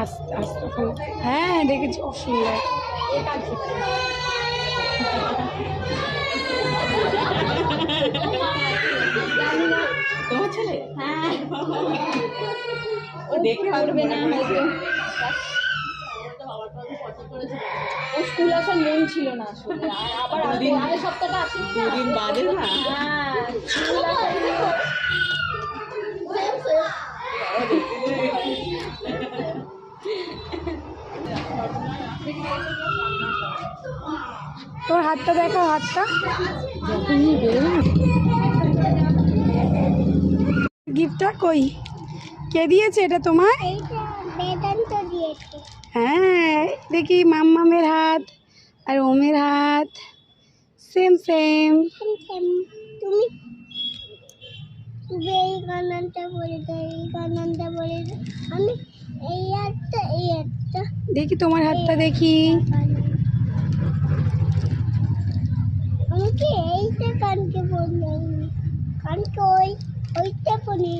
আস্তে আস্তে হ্যাঁ দেখেছি, খুব সুন্দর। তোমার ছেলে? হ্যাঁ, ও দেখে পারবে না হয়তো। ও স্কুল আসার মন ছিল না আসলে, আর আবার আগের সপ্তাহটা আসেনি না। দুদিন বাদে না। হ্যাঁ, স্কুল আসার তোর হাতটা দেখো, হাতটা যখনই বেরোবে না। গিফটটা কই, কে দিয়েছে এটা তোমায়? বেদান্ত দিয়েছে। হ্যাঁ দেখি, মাম্মামের হাত আর ওমের হাত সেম সেম। তুমি এই গানটা বলে দাও, এই গানটা বলে দাও। আমি এই একটা দেখি তোমার হাতটা দেখি। আমাকে এইটা কানকে বললাম, কানকে ওইটা বলি।